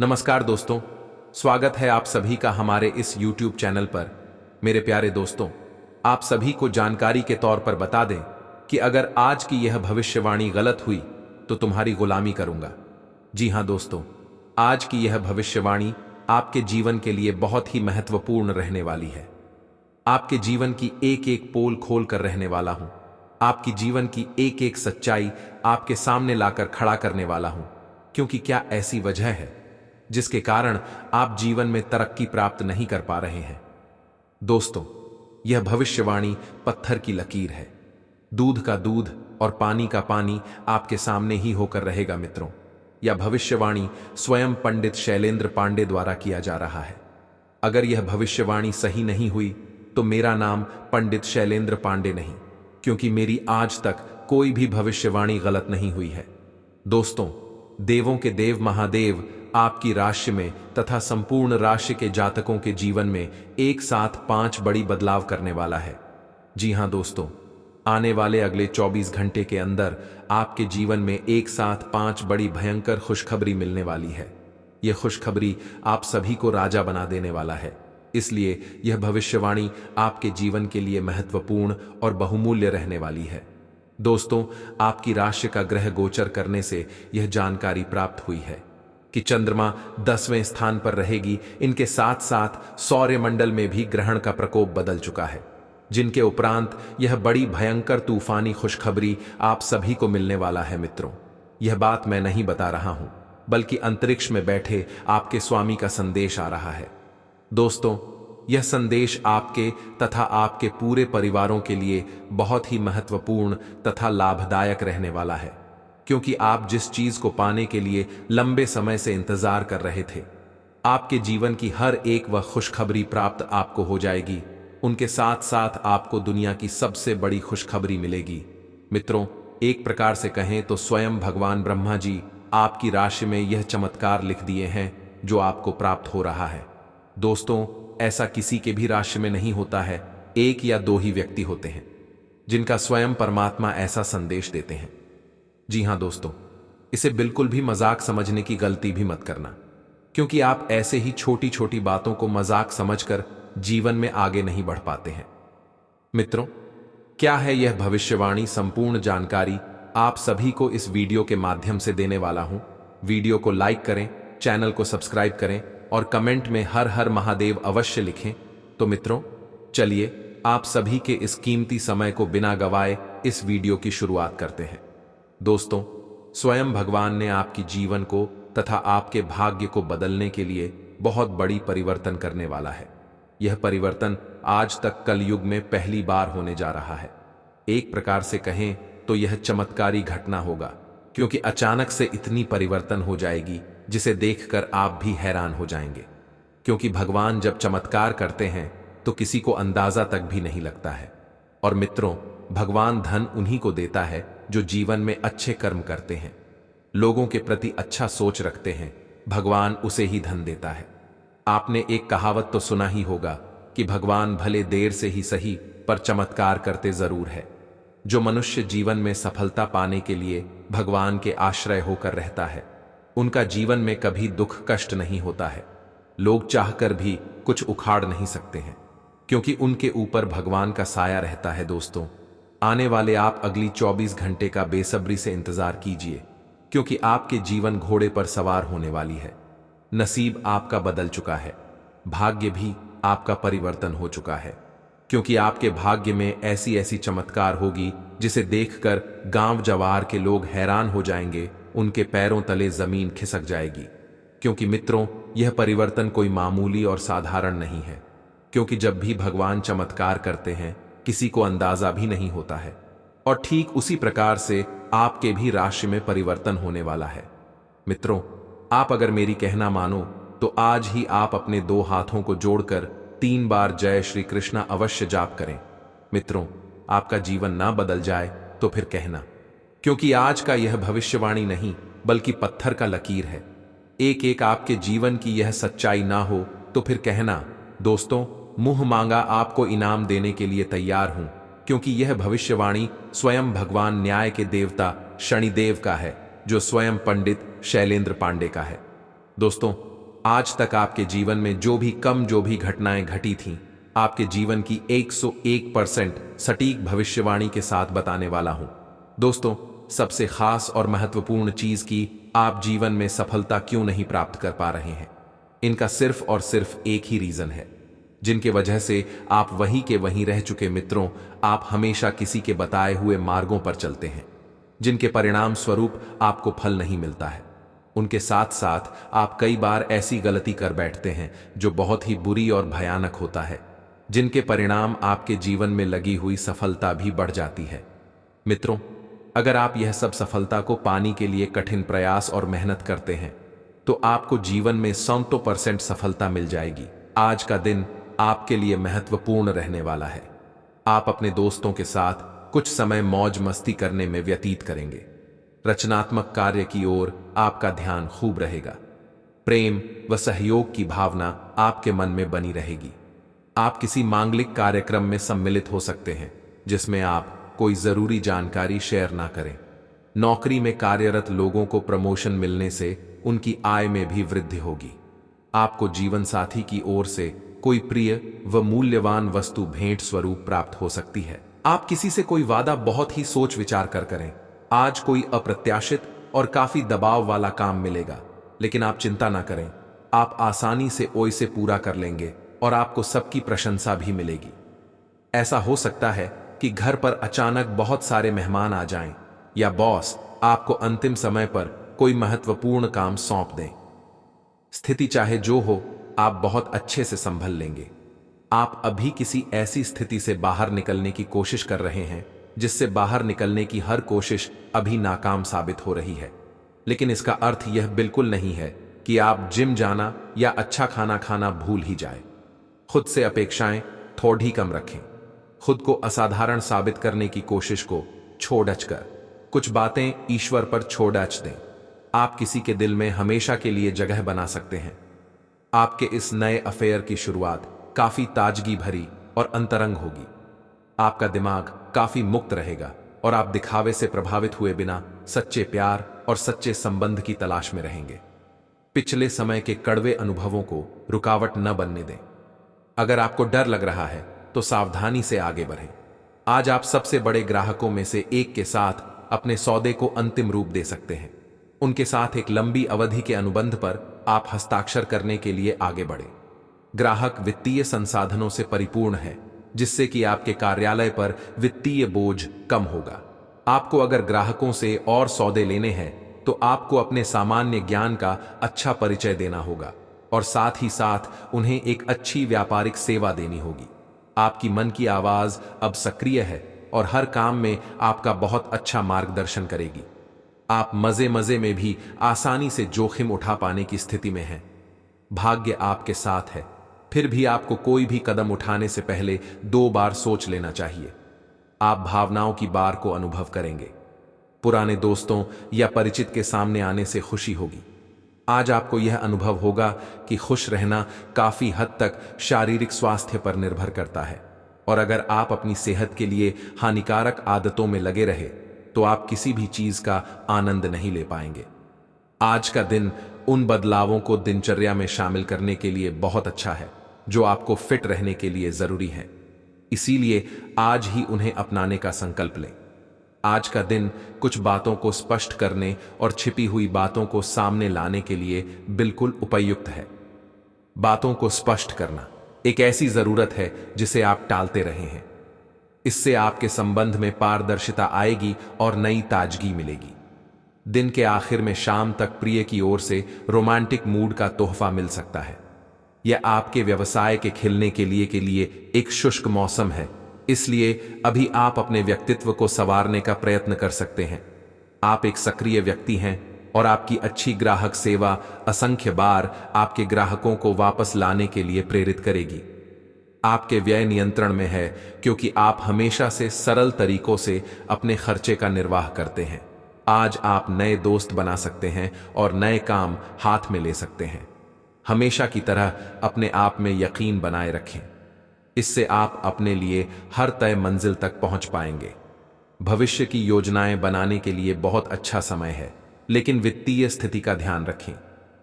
नमस्कार दोस्तों, स्वागत है आप सभी का हमारे इस YouTube चैनल पर। मेरे प्यारे दोस्तों, आप सभी को जानकारी के तौर पर बता दें कि अगर आज की यह भविष्यवाणी गलत हुई तो तुम्हारी गुलामी करूंगा। जी हां दोस्तों, आज की यह भविष्यवाणी आपके जीवन के लिए बहुत ही महत्वपूर्ण रहने वाली है। आपके जीवन की एक एक पोल खोल कर रहने वाला हूं। आपकी जीवन की एक एक सच्चाई आपके सामने लाकर खड़ा करने वाला हूं, क्योंकि क्या ऐसी वजह है जिसके कारण आप जीवन में तरक्की प्राप्त नहीं कर पा रहे हैं। दोस्तों, यह भविष्यवाणी पत्थर की लकीर है। दूध का दूध और पानी का पानी आपके सामने ही होकर रहेगा मित्रों। यह भविष्यवाणी स्वयं पंडित शैलेंद्र पांडे द्वारा किया जा रहा है। अगर यह भविष्यवाणी सही नहीं हुई तो मेरा नाम पंडित शैलेंद्र पांडे नहीं, क्योंकि मेरी आज तक कोई भी भविष्यवाणी गलत नहीं हुई है। दोस्तों, देवों के देव महादेव आपकी राशि में तथा संपूर्ण राशि के जातकों के जीवन में एक साथ 5 बड़ी बदलाव करने वाला है। जी हां दोस्तों, आने वाले अगले 24 घंटे के अंदर आपके जीवन में एक साथ 5 बड़ी भयंकर खुशखबरी मिलने वाली है। यह खुशखबरी आप सभी को राजा बना देने वाला है। इसलिए यह भविष्यवाणी आपके जीवन के लिए महत्वपूर्ण और बहुमूल्य रहने वाली है। दोस्तों, आपकी राशि का ग्रह गोचर करने से यह जानकारी प्राप्त हुई है कि चंद्रमा 10वें स्थान पर रहेगी। इनके साथ साथ सौरमंडल में भी ग्रहण का प्रकोप बदल चुका है, जिनके उपरांत यह बड़ी भयंकर तूफानी खुशखबरी आप सभी को मिलने वाला है। मित्रों, यह बात मैं नहीं बता रहा हूं, बल्कि अंतरिक्ष में बैठे आपके स्वामी का संदेश आ रहा है। दोस्तों, यह संदेश आपके तथा आपके पूरे परिवारों के लिए बहुत ही महत्वपूर्ण तथा लाभदायक रहने वाला है, क्योंकि आप जिस चीज को पाने के लिए लंबे समय से इंतजार कर रहे थे, आपके जीवन की हर एक वह खुशखबरी प्राप्त आपको हो जाएगी। उनके साथ साथ आपको दुनिया की सबसे बड़ी खुशखबरी मिलेगी। मित्रों, एक प्रकार से कहें तो स्वयं भगवान ब्रह्मा जी आपकी राशि में यह चमत्कार लिख दिए हैं जो आपको प्राप्त हो रहा है। दोस्तों, ऐसा किसी के भी राशि में नहीं होता है। 1 या 2 ही व्यक्ति होते हैं जिनका स्वयं परमात्मा ऐसा संदेश देते हैं। जी हां दोस्तों, इसे बिल्कुल भी मजाक समझने की गलती भी मत करना, क्योंकि आप ऐसे ही छोटी छोटी बातों को मजाक समझकर जीवन में आगे नहीं बढ़ पाते हैं। मित्रों, क्या है यह भविष्यवाणी? संपूर्ण जानकारी आप सभी को इस वीडियो के माध्यम से देने वाला हूं। वीडियो को लाइक करें, चैनल को सब्सक्राइब करें और कमेंट में हर हर महादेव अवश्य लिखें। तो मित्रों, चलिए आप सभी के इस कीमती समय को बिना गवाए इस वीडियो की शुरुआत करते हैं। दोस्तों, स्वयं भगवान ने आपकी जीवन को तथा आपके भाग्य को बदलने के लिए बहुत बड़ी परिवर्तन करने वाला है। यह परिवर्तन आज तक कलयुग में पहली बार होने जा रहा है। एक प्रकार से कहें तो यह चमत्कारी घटना होगा, क्योंकि अचानक से इतनी परिवर्तन हो जाएगी जिसे देखकर आप भी हैरान हो जाएंगे। क्योंकि भगवान जब चमत्कार करते हैं तो किसी को अंदाजा तक भी नहीं लगता है। और मित्रों, भगवान धन उन्हीं को देता है जो जीवन में अच्छे कर्म करते हैं, लोगों के प्रति अच्छा सोच रखते हैं। भगवान उसे ही धन देता है। आपने एक कहावत तो सुना ही होगा कि भगवान भले देर से ही सही पर चमत्कार करते जरूर है। जो मनुष्य जीवन में सफलता पाने के लिए भगवान के आश्रय होकर रहता है, उनका जीवन में कभी दुख कष्ट नहीं होता है। लोग चाहकर भी कुछ उखाड़ नहीं सकते हैं, क्योंकि उनके ऊपर भगवान का साया रहता है। दोस्तों, आने वाले आप अगली 24 घंटे का बेसब्री से इंतजार कीजिए, क्योंकि आपके जीवन घोड़े पर सवार होने वाली है। नसीब आपका बदल चुका है, भाग्य भी आपका परिवर्तन हो चुका है, क्योंकि आपके भाग्य में ऐसी ऐसी चमत्कार होगी जिसे देखकर गांव जवार के लोग हैरान हो जाएंगे, उनके पैरों तले जमीन खिसक जाएगी। क्योंकि मित्रों, यह परिवर्तन कोई मामूली और साधारण नहीं है, क्योंकि जब भी भगवान चमत्कार करते हैं किसी को अंदाजा भी नहीं होता है। और ठीक उसी प्रकार से आपके भी राशि में परिवर्तन होने वाला है। मित्रों, आप अगर मेरी कहना मानो तो आज ही आप अपने 2 हाथों को जोड़कर 3 बार जय श्री कृष्णा अवश्य जाप करें। मित्रों, आपका जीवन ना बदल जाए तो फिर कहना, क्योंकि आज का यह भविष्यवाणी नहीं बल्कि पत्थर का लकीर है। एक एक आपके जीवन की यह सच्चाई ना हो तो फिर कहना। दोस्तों, मुंह मांगा आपको इनाम देने के लिए तैयार हूं, क्योंकि यह भविष्यवाणी स्वयं भगवान न्याय के देवता शनिदेव का है, जो स्वयं पंडित शैलेंद्र पांडे का है। दोस्तों, आज तक आपके जीवन में जो भी घटनाएं घटी थीं, आपके जीवन की 101% सटीक भविष्यवाणी के साथ बताने वाला हूं। दोस्तों, सबसे खास और महत्वपूर्ण चीज की आप जीवन में सफलता क्यों नहीं प्राप्त कर पा रहे हैं, इनका सिर्फ और सिर्फ एक ही रीजन है, जिनके वजह से आप वहीं के वहीं रह चुके मित्रों, आप हमेशा किसी के बताए हुए मार्गों पर चलते हैं, जिनके परिणाम स्वरूप आपको फल नहीं मिलता है। उनके साथ साथ आप कई बार ऐसी गलती कर बैठते हैं जो बहुत ही बुरी और भयानक होता है, जिनके परिणाम आपके जीवन में लगी हुई सफलता भी बढ़ जाती है। मित्रों, अगर आप यह सब सफलता को पाने के लिए कठिन प्रयास और मेहनत करते हैं, तो आपको जीवन में 100% सफलता मिल जाएगी। आज का दिन आपके लिए महत्वपूर्ण रहने वाला है। आप अपने दोस्तों के साथ कुछ समय मौज मस्ती करने में व्यतीत करेंगे। रचनात्मक कार्य की ओर आपका ध्यान खूब रहेगा। प्रेम व सहयोग की भावना आपके मन में बनी रहेगी। आप किसी मांगलिक कार्यक्रम में सम्मिलित हो सकते हैं, जिसमें आप कोई जरूरी जानकारी शेयर ना करें। नौकरी में कार्यरत लोगों को प्रमोशन मिलने से उनकी आय में भी वृद्धि होगी। आपको जीवन साथी की ओर से कोई प्रिय व मूल्यवान वस्तु भेंट स्वरूप प्राप्त हो सकती है। आप किसी से कोई वादा बहुत ही सोच विचार कर करें। आज कोई अप्रत्याशित और काफी दबाव वाला काम मिलेगा, लेकिन आप चिंता ना करें, आप आसानी से इसे पूरा कर लेंगे और आपको सबकी प्रशंसा भी मिलेगी। ऐसा हो सकता है कि घर पर अचानक बहुत सारे मेहमान आ जाएं, या बॉस आपको अंतिम समय पर कोई महत्वपूर्ण काम सौंप दें। स्थिति चाहे जो हो, आप बहुत अच्छे से संभल लेंगे। आप अभी किसी ऐसी स्थिति से बाहर निकलने की कोशिश कर रहे हैं जिससे बाहर निकलने की हर कोशिश अभी नाकाम साबित हो रही है, लेकिन इसका अर्थ यह बिल्कुल नहीं है कि आप जिम जाना या अच्छा खाना खाना भूल ही जाए। खुद से अपेक्षाएं थोड़ी कम रखें। खुद को असाधारण साबित करने की कोशिश को छोड़ कर कुछ बातें ईश्वर पर छोड़ दें। आप किसी के दिल में हमेशा के लिए जगह बना सकते हैं। आपके इस नए अफेयर की शुरुआत काफी ताजगी भरी और अंतरंग होगी। आपका दिमाग काफी मुक्त रहेगा और आप दिखावे से प्रभावित हुए बिना सच्चे प्यार और सच्चे संबंध की तलाश में रहेंगे। पिछले समय के कड़वे अनुभवों को रुकावट न बनने दें। अगर आपको डर लग रहा है तो सावधानी से आगे बढ़ें। आज आप सबसे बड़े ग्राहकों में से एक के साथ अपने सौदे को अंतिम रूप दे सकते हैं। उनके साथ एक लंबी अवधि के अनुबंध पर आप हस्ताक्षर करने के लिए आगे बढ़े। ग्राहक वित्तीय संसाधनों से परिपूर्ण है, जिससे कि आपके कार्यालय पर वित्तीय बोझ कम होगा। आपको अगर ग्राहकों से और सौदे लेने हैं तो आपको अपने सामान्य ज्ञान का अच्छा परिचय देना होगा और साथ ही साथ उन्हें एक अच्छी व्यापारिक सेवा देनी होगी। आपकी मन की आवाज अब सक्रिय है और हर काम में आपका बहुत अच्छा मार्गदर्शन करेगी। आप मजे मजे में भी आसानी से जोखिम उठा पाने की स्थिति में हैं। भाग्य आपके साथ है, फिर भी आपको कोई भी कदम उठाने से पहले 2 बार सोच लेना चाहिए। आप भावनाओं की बार को अनुभव करेंगे। पुराने दोस्तों या परिचित के सामने आने से खुशी होगी। आज आपको यह अनुभव होगा कि खुश रहना काफी हद तक शारीरिक स्वास्थ्य पर निर्भर करता है, और अगर आप अपनी सेहत के लिए हानिकारक आदतों में लगे रहे तो आप किसी भी चीज का आनंद नहीं ले पाएंगे। आज का दिन उन बदलावों को दिनचर्या में शामिल करने के लिए बहुत अच्छा है जो आपको फिट रहने के लिए जरूरी है। इसीलिए आज ही उन्हें अपनाने का संकल्प लें। आज का दिन कुछ बातों को स्पष्ट करने और छिपी हुई बातों को सामने लाने के लिए बिल्कुल उपयुक्त है। बातों को स्पष्ट करना एक ऐसी जरूरत है जिसे आप टालते रहे हैं। इससे आपके संबंध में पारदर्शिता आएगी और नई ताजगी मिलेगी। दिन के आखिर में शाम तक प्रिय की ओर से रोमांटिक मूड का तोहफा मिल सकता है। यह आपके व्यवसाय के खिलने के लिए एक शुष्क मौसम है, इसलिए अभी आप अपने व्यक्तित्व को संवारने का प्रयत्न कर सकते हैं। आप एक सक्रिय व्यक्ति हैं और आपकी अच्छी ग्राहक सेवा असंख्य बार आपके ग्राहकों को वापस लाने के लिए प्रेरित करेगी। आपके व्यय नियंत्रण में है क्योंकि आप हमेशा से सरल तरीकों से अपने खर्चे का निर्वाह करते हैं। आज आप नए दोस्त बना सकते हैं और नए काम हाथ में ले सकते हैं। हमेशा की तरह अपने आप में यकीन बनाए रखें। इससे आप अपने लिए हर तय मंजिल तक पहुंच पाएंगे। भविष्य की योजनाएं बनाने के लिए बहुत अच्छा समय है, लेकिन वित्तीय स्थिति का ध्यान रखें।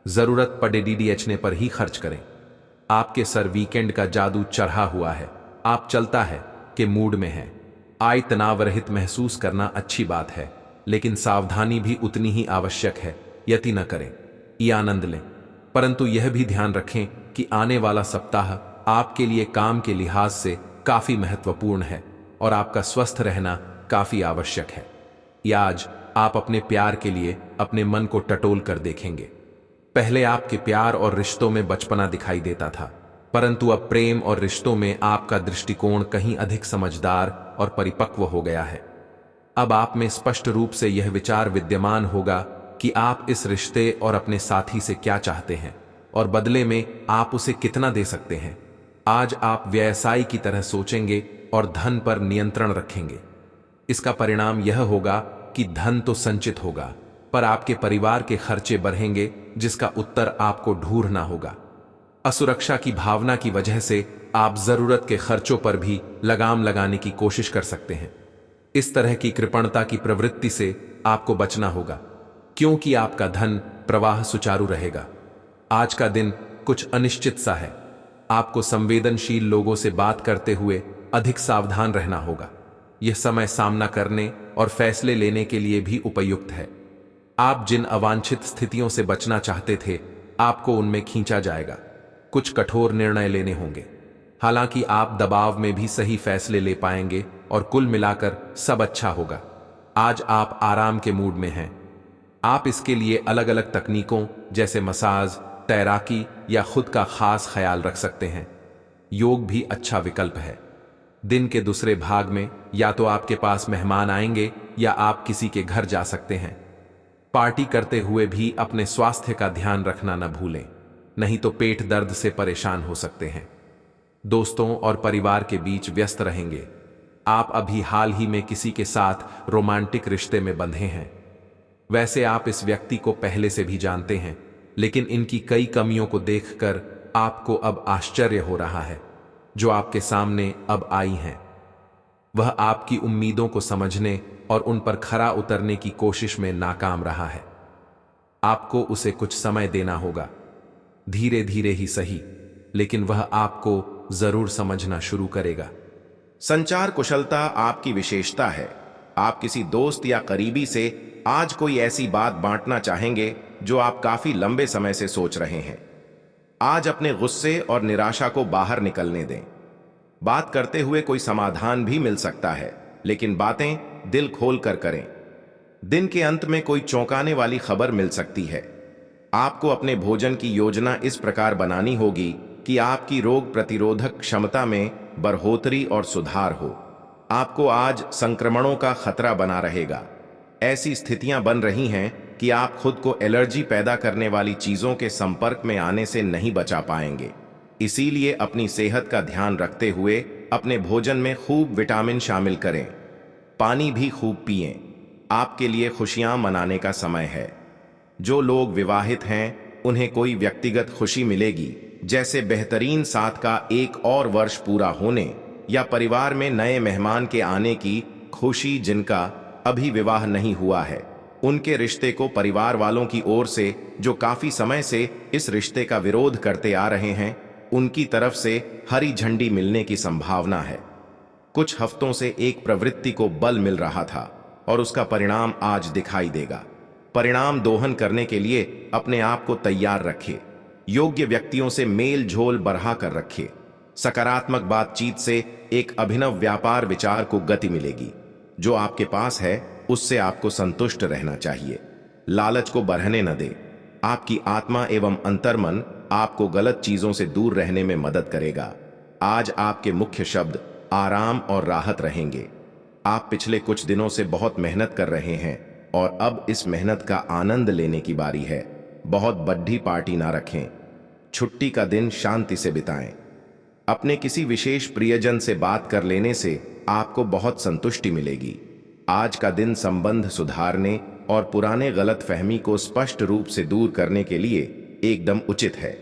जरूरत पड़े डीडीएचने पर ही खर्च करें। आपके सर वीकेंड का जादू चढ़ा हुआ है, आप चलता है कि मूड में है। आय तनाव रहित महसूस करना अच्छी बात है, लेकिन सावधानी भी उतनी ही आवश्यक है। यति न करें, ये आनंद लें, परंतु यह भी ध्यान रखें कि आने वाला सप्ताह आपके लिए काम के लिहाज से काफी महत्वपूर्ण है और आपका स्वस्थ रहना काफी आवश्यक है। या आज आप अपने प्यार के लिए अपने मन को टटोल कर देखेंगे। पहले आपके प्यार और रिश्तों में बचपना दिखाई देता था, परंतु अब प्रेम और रिश्तों में आपका दृष्टिकोण कहीं अधिक समझदार और परिपक्व हो गया है। अब आप में स्पष्ट रूप से यह विचार विद्यमान होगा कि आप इस रिश्ते और अपने साथी से क्या चाहते हैं और बदले में आप उसे कितना दे सकते हैं। आज आप व्यवसायी की तरह सोचेंगे और धन पर नियंत्रण रखेंगे। इसका परिणाम यह होगा कि धन तो संचित होगा, पर आपके परिवार के खर्चे बढ़ेंगे, जिसका उत्तर आपको ढूंढना होगा। असुरक्षा की भावना की वजह से आप जरूरत के खर्चों पर भी लगाम लगाने की कोशिश कर सकते हैं। इस तरह की कृपणता की प्रवृत्ति से आपको बचना होगा, क्योंकि आपका धन प्रवाह सुचारू रहेगा। आज का दिन कुछ अनिश्चित सा है। आपको संवेदनशील लोगों से बात करते हुए अधिक सावधान रहना होगा। यह समय सामना करने और फैसले लेने के लिए भी उपयुक्त है। आप जिन अवांछित स्थितियों से बचना चाहते थे, आपको उनमें खींचा जाएगा। कुछ कठोर निर्णय लेने होंगे, हालांकि आप दबाव में भी सही फैसले ले पाएंगे और कुल मिलाकर सब अच्छा होगा। आज आप आराम के मूड में हैं। आप इसके लिए अलग अलग तकनीकों जैसे मसाज, तैराकी या खुद का खास ख्याल रख सकते हैं। योग भी अच्छा विकल्प है। दिन के दूसरे भाग में या तो आपके पास मेहमान आएंगे या आप किसी के घर जा सकते हैं। पार्टी करते हुए भी अपने स्वास्थ्य का ध्यान रखना न भूलें, नहीं तो पेट दर्द से परेशान हो सकते हैं। दोस्तों और परिवार के बीच व्यस्त रहेंगे। आप अभी हाल ही में किसी के साथ रोमांटिक रिश्ते में बंधे हैं। वैसे आप इस व्यक्ति को पहले से भी जानते हैं, लेकिन इनकी कई कमियों को देखकर आपको अब आश्चर्य हो रहा है, जो आपके सामने अब आई हैं। वह आपकी उम्मीदों को समझने और उन पर खरा उतरने की कोशिश में नाकाम रहा है। आपको उसे कुछ समय देना होगा, धीरे धीरे ही सही, लेकिन वह आपको जरूर समझना शुरू करेगा। संचार कुशलता आपकी विशेषता है। आप किसी दोस्त या करीबी से आज कोई ऐसी बात बांटना चाहेंगे जो आप काफी लंबे समय से सोच रहे हैं। आज अपने गुस्से और निराशा को बाहर निकलने दें। बात करते हुए कोई समाधान भी मिल सकता है, लेकिन बातें दिल खोल कर करें। दिन के अंत में कोई चौंकाने वाली खबर मिल सकती है। आपको अपने भोजन की योजना इस प्रकार बनानी होगी कि आपकी रोग प्रतिरोधक क्षमता में बढ़ोतरी और सुधार हो। आपको आज संक्रमणों का खतरा बना रहेगा। ऐसी स्थितियां बन रही हैं कि आप खुद को एलर्जी पैदा करने वाली चीजों के संपर्क में आने से नहीं बचा पाएंगे। इसीलिए अपनी सेहत का ध्यान रखते हुए अपने भोजन में खूब विटामिन शामिल करें। पानी भी खूब पिएं। आपके लिए खुशियां मनाने का समय है। जो लोग विवाहित हैं, उन्हें कोई व्यक्तिगत खुशी मिलेगी, जैसे बेहतरीन साथ का एक और वर्ष पूरा होने या परिवार में नए मेहमान के आने की खुशी। जिनका अभी विवाह नहीं हुआ है, उनके रिश्ते को परिवार वालों की ओर से, जो काफी समय से इस रिश्ते का विरोध करते आ रहे हैं, उनकी तरफ से हरी झंडी मिलने की संभावना है। कुछ हफ्तों से एक प्रवृत्ति को बल मिल रहा था और उसका परिणाम आज दिखाई देगा। परिणाम दोहन करने के लिए अपने आप को तैयार रखें। योग्य व्यक्तियों से मेल झोल बढ़ा कर रखें। सकारात्मक बातचीत से एक अभिनव व्यापार विचार को गति मिलेगी। जो आपके पास है उससे आपको संतुष्ट रहना चाहिए। लालच को बढ़ने न दें। आपकी आत्मा एवं अंतर्मन आपको गलत चीजों से दूर रहने में मदद करेगा। आज आपके मुख्य शब्द आराम और राहत रहेंगे। आप पिछले कुछ दिनों से बहुत मेहनत कर रहे हैं और अब इस मेहनत का आनंद लेने की बारी है। बहुत बड़ी पार्टी ना रखें। छुट्टी का दिन शांति से बिताएं। अपने किसी विशेष प्रियजन से बात कर लेने से आपको बहुत संतुष्टि मिलेगी। आज का दिन संबंध सुधारने और पुराने गलतफहमी को स्पष्ट रूप से दूर करने के लिए एकदम उचित है।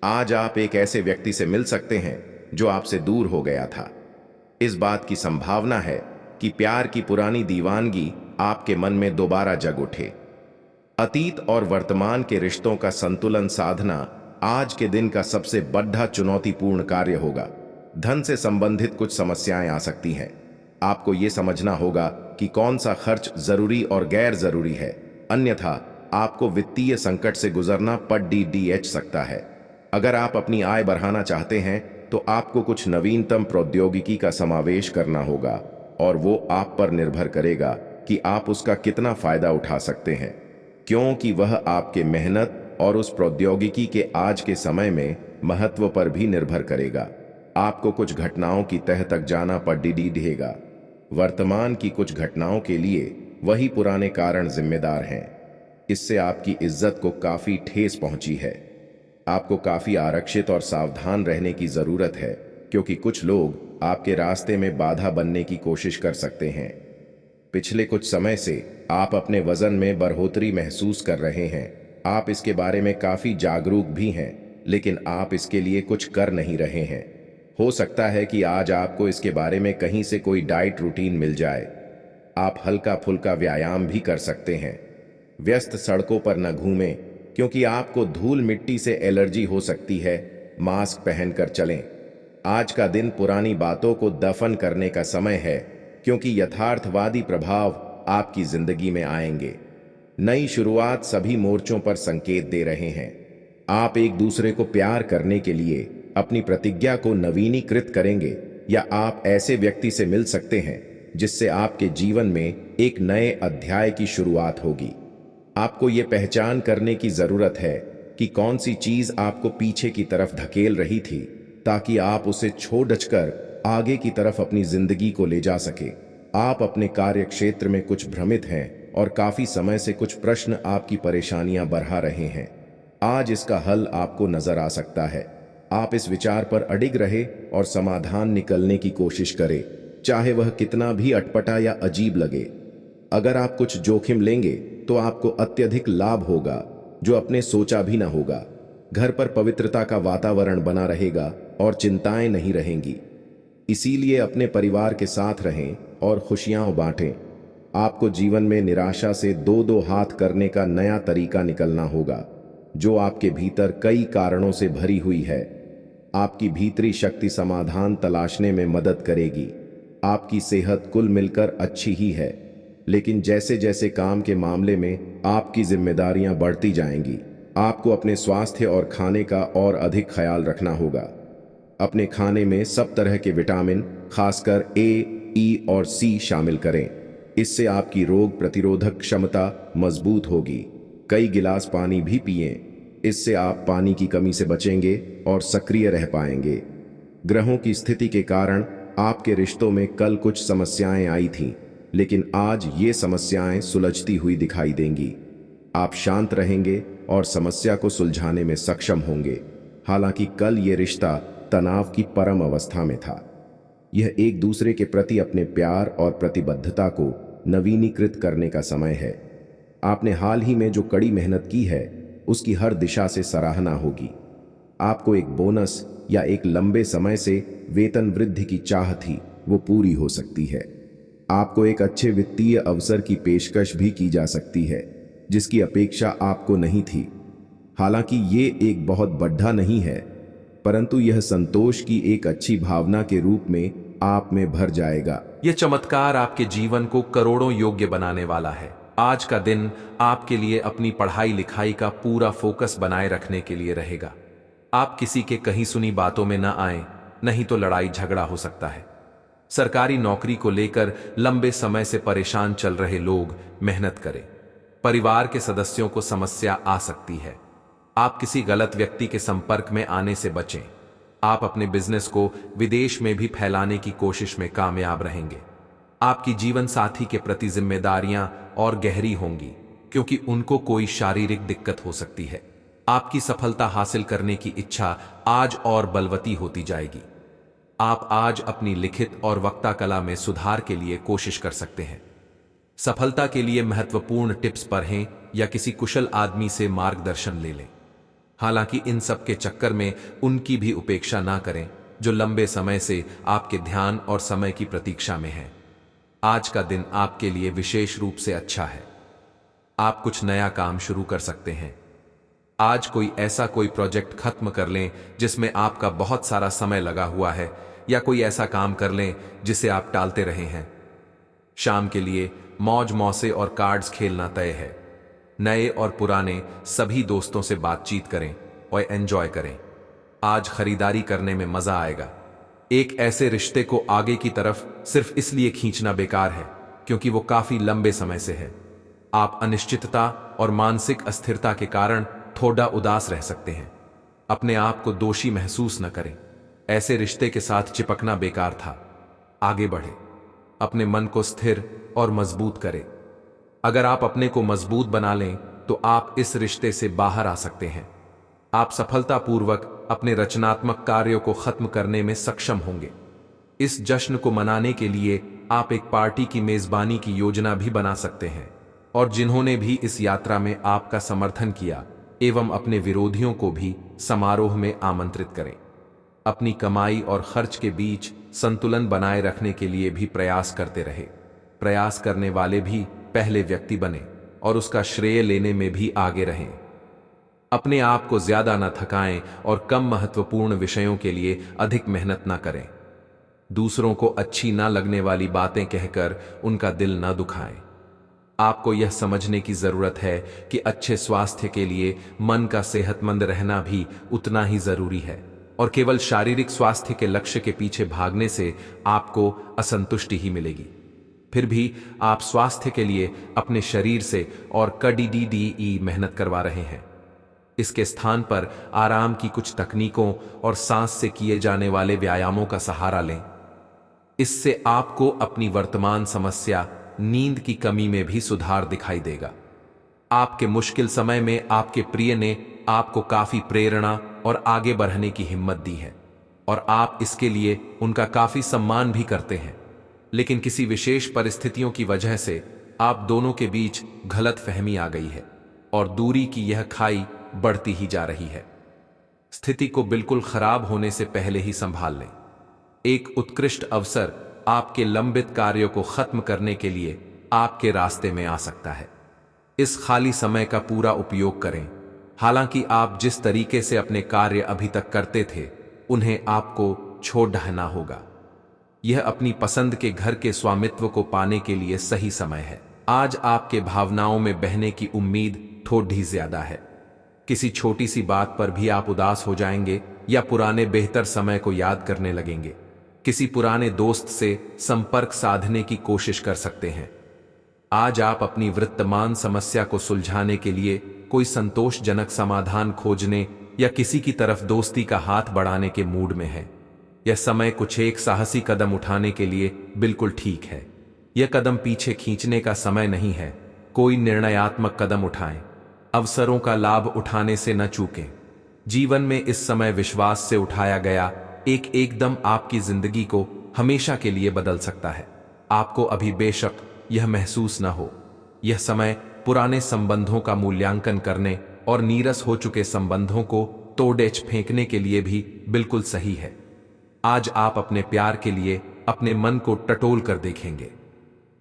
आज आप एक ऐसे व्यक्ति से मिल सकते हैं जो आपसे दूर हो गया था। इस बात की संभावना है कि प्यार की पुरानी दीवानगी आपके मन में दोबारा जग उठे। अतीत और वर्तमान के रिश्तों का संतुलन साधना आज के दिन का सबसे बड़ा चुनौतीपूर्ण कार्य होगा। धन से संबंधित कुछ समस्याएं आ सकती हैं। आपको ये समझना होगा कि कौन सा खर्च जरूरी और गैर जरूरी है, अन्यथा आपको वित्तीय संकट से गुजरना पड़ सकता है। अगर आप अपनी आय बढ़ाना चाहते हैं तो आपको कुछ नवीनतम प्रौद्योगिकी का समावेश करना होगा और वो आप पर निर्भर करेगा कि आप उसका कितना फायदा उठा सकते हैं, क्योंकि वह आपके मेहनत और उस प्रौद्योगिकी के आज के समय में महत्व पर भी निर्भर करेगा। आपको कुछ घटनाओं की तह तक जाना पड़ेगा। वर्तमान की कुछ घटनाओं के लिए वही पुराने कारण जिम्मेदार हैं। इससे आपकी इज्जत को काफी ठेस पहुंची है। आपको काफी आरक्षित और सावधान रहने की जरूरत है, क्योंकि कुछ लोग आपके रास्ते में बाधा बनने की कोशिश कर सकते हैं। पिछले कुछ समय से आप अपने वजन में बढ़ोतरी महसूस कर रहे हैं। आप इसके बारे में काफी जागरूक भी हैं, लेकिन आप इसके लिए कुछ कर नहीं रहे हैं। हो सकता है कि आज आपको इसके बारे में कहीं से कोई डाइट रूटीन मिल जाए। आप हल्का फुल्का व्यायाम भी कर सकते हैं। व्यस्त सड़कों पर न घूमें, क्योंकि आपको धूल मिट्टी से एलर्जी हो सकती है। मास्क पहनकर चलें। आज का दिन पुरानी बातों को दफन करने का समय है, क्योंकि यथार्थवादी प्रभाव आपकी जिंदगी में आएंगे। नई शुरुआत सभी मोर्चों पर संकेत दे रहे हैं। आप एक दूसरे को प्यार करने के लिए अपनी प्रतिज्ञा को नवीनीकृत करेंगे, या आप ऐसे व्यक्ति से मिल सकते हैं जिससे आपके जीवन में एक नए अध्याय की शुरुआत होगी। आपको ये पहचान करने की जरूरत है कि कौन सी चीज आपको पीछे की तरफ धकेल रही थी, ताकि आप उसे छोड़कर आगे की तरफ अपनी जिंदगी को ले जा सके। आप अपने कार्य क्षेत्र में कुछ भ्रमित हैं और काफी समय से कुछ प्रश्न आपकी परेशानियां बढ़ा रहे हैं। आज इसका हल आपको नजर आ सकता है। आप इस विचार पर अडिग रहे और समाधान निकलने की कोशिश करें, चाहे वह कितना भी अटपटा या अजीब लगे। अगर आप कुछ जोखिम लेंगे तो आपको अत्यधिक लाभ होगा, जो अपने सोचा भी ना होगा। घर पर पवित्रता का वातावरण बना रहेगा और चिंताएं नहीं रहेंगी। इसीलिए अपने परिवार के साथ रहें और खुशियां बांटें। आपको जीवन में निराशा से दो दो हाथ करने का नया तरीका निकलना होगा, जो आपके भीतर कई कारणों से भरी हुई है। आपकी भीतरी शक्ति समाधान तलाशने में मदद करेगी। आपकी सेहत कुल मिलकर अच्छी ही है, लेकिन जैसे जैसे काम के मामले में आपकी जिम्मेदारियां बढ़ती जाएंगी, आपको अपने स्वास्थ्य और खाने का और अधिक ख्याल रखना होगा। अपने खाने में सब तरह के विटामिन, खासकर ए, ई और सी शामिल करें। इससे आपकी रोग प्रतिरोधक क्षमता मजबूत होगी। कई गिलास पानी भी पिएं। इससे आप पानी की कमी से बचेंगे और सक्रिय रह पाएंगे। ग्रहों की स्थिति के कारण आपके रिश्तों में कल कुछ समस्याएं आई थीं, लेकिन आज ये समस्याएं सुलझती हुई दिखाई देंगी। आप शांत रहेंगे और समस्या को सुलझाने में सक्षम होंगे। हालांकि कल ये रिश्ता तनाव की परम अवस्था में था। यह एक दूसरे के प्रति अपने प्यार और प्रतिबद्धता को नवीनीकृत करने का समय है। आपने हाल ही में जो कड़ी मेहनत की है, उसकी हर दिशा से सराहना होगी। आपको एक बोनस या एक लंबे समय से वेतन वृद्धि की चाह थी, वो पूरी हो सकती है। आपको एक अच्छे वित्तीय अवसर की पेशकश भी की जा सकती है, जिसकी अपेक्षा आपको नहीं थी। हालांकि ये एक बहुत बड़ा नहीं है, परंतु यह संतोष की एक अच्छी भावना के रूप में आप में भर जाएगा। यह चमत्कार आपके जीवन को करोड़ों योग्य बनाने वाला है। आज का दिन आपके लिए अपनी पढ़ाई लिखाई का पूरा फोकस बनाए रखने के लिए रहेगा। आप किसी के कहीं सुनी बातों में न आए, नहीं तो लड़ाई झगड़ा हो सकता है। सरकारी नौकरी को लेकर लंबे समय से परेशान चल रहे लोग मेहनत करें। परिवार के सदस्यों को समस्या आ सकती है। आप किसी गलत व्यक्ति के संपर्क में आने से बचें। आप अपने बिजनेस को विदेश में भी फैलाने की कोशिश में कामयाब रहेंगे। आपकी जीवन साथी के प्रति जिम्मेदारियां और गहरी होंगी, क्योंकि उनको कोई शारीरिक दिक्कत हो सकती है। आपकी सफलता हासिल करने की इच्छा आज और बलवती होती जाएगी। आप आज अपनी लिखित और वक्ता कला में सुधार के लिए कोशिश कर सकते हैं। सफलता के लिए महत्वपूर्ण टिप्स पढ़ें या किसी कुशल आदमी से मार्गदर्शन ले लें। हालांकि इन सब के चक्कर में उनकी भी उपेक्षा ना करें, जो लंबे समय से आपके ध्यान और समय की प्रतीक्षा में है। आज का दिन आपके लिए विशेष रूप से अच्छा है। आप कुछ नया काम शुरू कर सकते हैं। आज कोई प्रोजेक्ट खत्म कर लें जिसमें आपका बहुत सारा समय लगा हुआ है, या कोई ऐसा काम कर लें जिसे आप टालते रहे हैं। शाम के लिए मौज मौसे और कार्ड्स खेलना तय है। नए और पुराने सभी दोस्तों से बातचीत करें और एंजॉय करें। आज खरीदारी करने में मजा आएगा। एक ऐसे रिश्ते को आगे की तरफ सिर्फ इसलिए खींचना बेकार है क्योंकि वो काफी लंबे समय से है। आप अनिश्चितता और मानसिक अस्थिरता के कारण थोड़ा उदास रह सकते हैं। अपने आप को दोषी महसूस न करें। ऐसे रिश्ते के साथ चिपकना बेकार था। आगे बढ़े, अपने मन को स्थिर और मजबूत करें। अगर आप अपने को मजबूत बना लें तो आप इस रिश्ते से बाहर आ सकते हैं। आप सफलतापूर्वक अपने रचनात्मक कार्यों को खत्म करने में सक्षम होंगे। इस जश्न को मनाने के लिए आप एक पार्टी की मेजबानी की योजना भी बना सकते हैं, और जिन्होंने भी इस यात्रा में आपका समर्थन किया एवं अपने विरोधियों को भी समारोह में आमंत्रित करें। अपनी कमाई और खर्च के बीच संतुलन बनाए रखने के लिए भी प्रयास करते रहे। प्रयास करने वाले भी पहले व्यक्ति बने और उसका श्रेय लेने में भी आगे रहें। अपने आप को ज्यादा न थकाएं और कम महत्वपूर्ण विषयों के लिए अधिक मेहनत न करें। दूसरों को अच्छी ना लगने वाली बातें कहकर उनका दिल न दुखाएं। आपको यह समझने की जरूरत है कि अच्छे स्वास्थ्य के लिए मन का सेहतमंद रहना भी उतना ही जरूरी है, और केवल शारीरिक स्वास्थ्य के लक्ष्य के पीछे भागने से आपको असंतुष्टि ही मिलेगी। फिर भी आप स्वास्थ्य के लिए अपने शरीर से और कड़ी मेहनत करवा रहे हैं। इसके स्थान पर आराम की कुछ तकनीकों और सांस से किए जाने वाले व्यायामों का सहारा लें। इससे आपको अपनी वर्तमान समस्या नींद की कमी में भी सुधार दिखाई देगा। आपके मुश्किल समय में आपके प्रिय ने आपको काफी प्रेरणा और आगे बढ़ने की हिम्मत दी है, और आप इसके लिए उनका काफी सम्मान भी करते हैं। लेकिन किसी विशेष परिस्थितियों की वजह से आप दोनों के बीच गलतफहमी आ गई है और दूरी की यह खाई बढ़ती ही जा रही है। स्थिति को बिल्कुल खराब होने से पहले ही संभाल लें। एक उत्कृष्ट अवसर आपके लंबित कार्यों को खत्म करने के लिए आपके रास्ते में आ सकता है। इस खाली समय का पूरा उपयोग करें। हालांकि आप जिस तरीके से अपने कार्य अभी तक करते थे उन्हें आपको छोड़ देना होगा। यह अपनी पसंद के घर के स्वामित्व को पाने के लिए सही समय है। आज आपके भावनाओं में बहने की उम्मीद थोड़ी ज्यादा है। किसी छोटी सी बात पर भी आप उदास हो जाएंगे या पुराने बेहतर समय को याद करने लगेंगे। किसी पुराने दोस्त से संपर्क साधने की कोशिश कर सकते हैं। आज आप अपनी वर्तमान समस्या को सुलझाने के लिए कोई संतोषजनक समाधान खोजने या किसी की तरफ दोस्ती का हाथ बढ़ाने के मूड में है। यह समय कुछ एक साहसी कदम उठाने के लिए बिल्कुल ठीक है। यह कदम पीछे खींचने का समय नहीं है। कोई निर्णयात्मक कदम उठाएं। अवसरों का लाभ उठाने से न चूकें। जीवन में इस समय विश्वास से उठाया गया एकदम आपकी जिंदगी को हमेशा के लिए बदल सकता है। आपको अभी बेशक यह महसूस न हो, यह समय पुराने संबंधों का मूल्यांकन करने और नीरस हो चुके संबंधों को तोड़ फेंकने के लिए भी बिल्कुल सही है। आज आप अपने प्यार के लिए अपने मन को टटोल कर देखेंगे।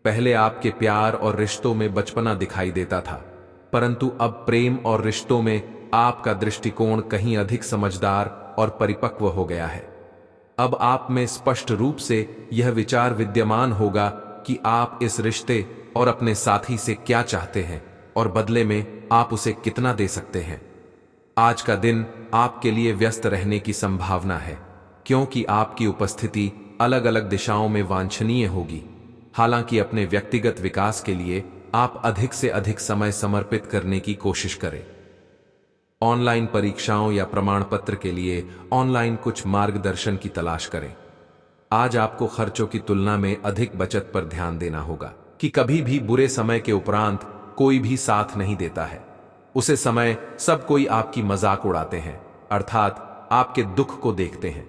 पहले आपके प्यार और रिश्तों में बचपना दिखाई देता था, परंतु अब प्रेम और रिश्तों में आपका दृष्टिकोण कहीं अधिक समझदार और परिपक्व हो गया है। अब आप में स्पष्ट रूप से यह विचार विद्यमान होगा कि आप इस रिश्ते और अपने साथी से क्या चाहते हैं और बदले में आप उसे कितना दे सकते हैं। आज का दिन आपके लिए व्यस्त रहने की संभावना है, क्योंकि आपकी उपस्थिति अलग अलग दिशाओं में वांछनीय होगी। हालांकि अपने व्यक्तिगत विकास के लिए आप अधिक से अधिक समय समर्पित करने की कोशिश करें। ऑनलाइन परीक्षाओं या प्रमाण पत्र के लिए ऑनलाइन कुछ मार्गदर्शन की तलाश करें। आज आपको खर्चों की तुलना में अधिक बचत पर ध्यान देना होगा कि कभी भी बुरे समय के उपरांत कोई भी साथ नहीं देता है। उसे समय सब कोई आपकी मजाक उड़ाते हैं, अर्थात आपके दुख को देखते हैं,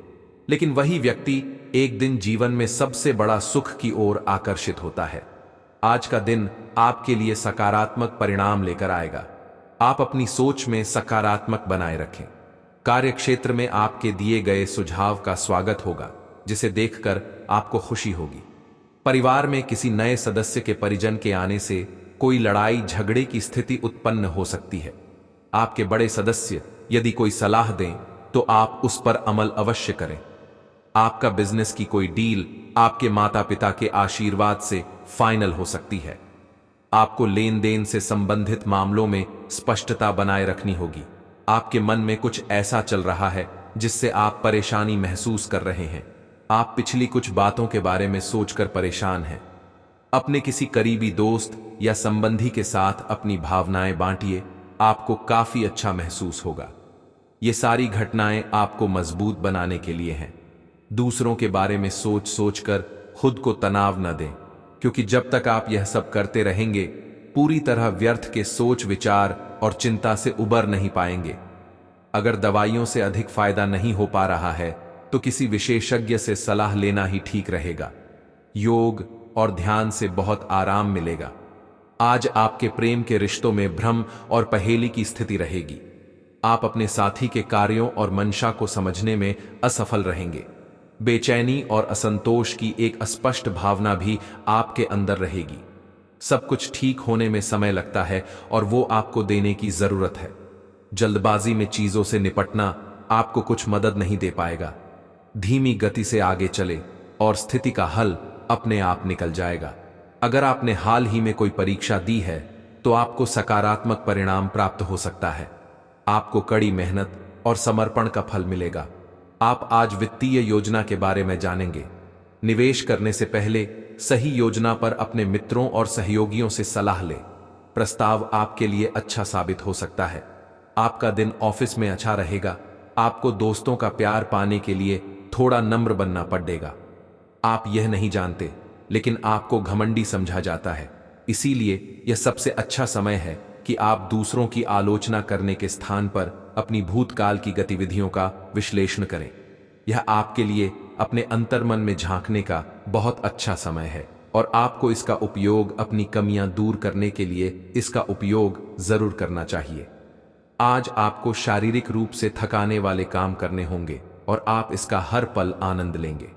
लेकिन वही व्यक्ति एक दिन जीवन में सबसे बड़ा सुख की ओर आकर्षित होता है। आज का दिन आपके लिए सकारात्मक परिणाम लेकर आएगा। आप अपनी सोच में सकारात्मक बनाए रखें। कार्यक्षेत्र में आपके दिए गए सुझाव का स्वागत होगा, जिसे देखकर आपको खुशी होगी। परिवार में किसी नए सदस्य के परिजन के आने से कोई लड़ाई झगड़े की स्थिति उत्पन्न हो सकती है। आपके बड़े सदस्य यदि कोई सलाह दें तो आप उस पर अमल अवश्य करें। आपका बिजनेस की कोई डील आपके माता पिता के आशीर्वाद से फाइनल हो सकती है। आपको लेन देन से संबंधित मामलों में स्पष्टता बनाए रखनी होगी। आपके मन में कुछ ऐसा चल रहा है जिससे आप परेशानी महसूस कर रहे हैं। आप पिछली कुछ बातों के बारे में सोचकर परेशान हैं। अपने किसी करीबी दोस्त या संबंधी के साथ अपनी भावनाएं बांटिए, आपको काफी अच्छा महसूस होगा। ये सारी घटनाएं आपको मजबूत बनाने के लिए हैं। दूसरों के बारे में सोच सोचकर खुद को तनाव न दें, क्योंकि जब तक आप यह सब करते रहेंगे पूरी तरह व्यर्थ के सोच विचार और चिंता से उबर नहीं पाएंगे। अगर दवाइयों से अधिक फायदा नहीं हो पा रहा है तो किसी विशेषज्ञ से सलाह लेना ही ठीक रहेगा। योग और ध्यान से बहुत आराम मिलेगा। आज आपके प्रेम के रिश्तों में भ्रम और पहेली की स्थिति रहेगी। आप अपने साथी के कार्यों और मंशा को समझने में असफल रहेंगे। बेचैनी और असंतोष की एक अस्पष्ट भावना भी आपके अंदर रहेगी। सब कुछ ठीक होने में समय लगता है और वो आपको देने की जरूरत है। जल्दबाजी में चीजों से निपटना आपको कुछ मदद नहीं दे पाएगा। धीमी गति से आगे चले और स्थिति का हल अपने आप निकल जाएगा। अगर आपने हाल ही में कोई परीक्षा दी है तो आपको सकारात्मक परिणाम प्राप्त हो सकता है। आपको कड़ी मेहनत और समर्पण का फल मिलेगा। आप आज वित्तीय योजना के बारे में जानेंगे। निवेश करने से पहले सही योजना पर अपने मित्रों और सहयोगियों से सलाह लें। प्रस्ताव आपके लिए अच्छा साबित हो सकता है। आपका दिन ऑफिस में अच्छा रहेगा। आपको दोस्तों का प्यार पाने के लिए थोड़ा नम्र बनना पड़ेगा। आप यह नहीं जानते, लेकिन आपको घमंडी समझा जाता है। इसीलिए यह सबसे अच्छा समय है कि आप दूसरों की आलोचना करने के स्थान पर अपनी भूतकाल की गतिविधियों का विश्लेषण करें। यह आपके लिए अपने अंतर्मन में झांकने का बहुत अच्छा समय है और आपको इसका उपयोग अपनी कमियां दूर करने के लिए इसका उपयोग जरूर करना चाहिए। आज आपको शारीरिक रूप से थकाने वाले काम करने होंगे और आप इसका हर पल आनंद लेंगे।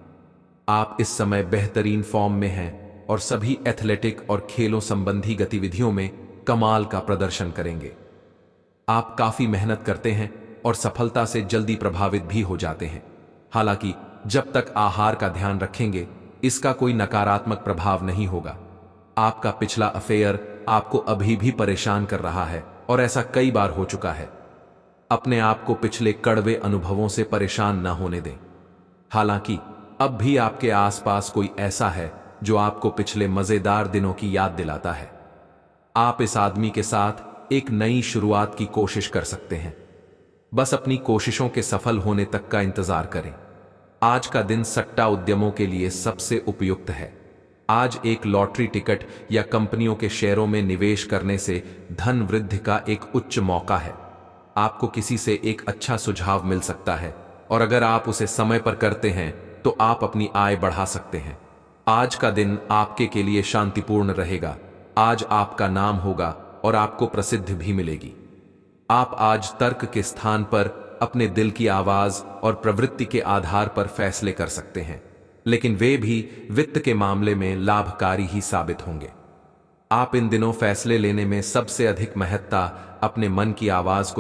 आप इस समय बेहतरीन फॉर्म में हैं और सभी एथलेटिक और खेलों संबंधी गतिविधियों में कमाल का प्रदर्शन करेंगे। आप काफी मेहनत करते हैं और सफलता से जल्दी प्रभावित भी हो जाते हैं। हालांकि जब तक आहार का ध्यान रखेंगे इसका कोई नकारात्मक प्रभाव नहीं होगा। आपका पिछला अफेयर आपको अभी भी परेशान कर रहा है और ऐसा कई बार हो चुका है। अपने आप को पिछले कड़वे अनुभवों से परेशान न होने दें। हालांकि अब भी आपके आसपास कोई ऐसा है जो आपको पिछले मजेदार दिनों की याद दिलाता है। आप इस आदमी के साथ एक नई शुरुआत की कोशिश कर सकते हैं। बस अपनी कोशिशों के सफल होने तक का इंतजार करें। आज का दिन सट्टा उद्यमों के लिए सबसे उपयुक्त है। आज एक लॉटरी टिकट या कंपनियों के शेयरों में निवेश करने से धन वृद्धि का एक उच्च मौका है। आपको किसी से एक अच्छा सुझाव मिल सकता है और अगर आप उसे समय पर करते हैं तो आप अपनी आय बढ़ा सकते हैं। आज का दिन आपके के लिए शांतिपूर्ण रहेगा। आज आपका नाम होगा और आपको प्रसिद्धि भी मिलेगी। आप आज तर्क के स्थान पर अपने दिल की आवाज और प्रवृत्ति के आधार पर फैसले कर सकते हैं, लेकिन वे भी वित्त के मामले में लाभकारी ही साबित होंगे। आप इन दिनों फैसले लेने में सबसे अधिक महत्ता अपने मन की आवाज को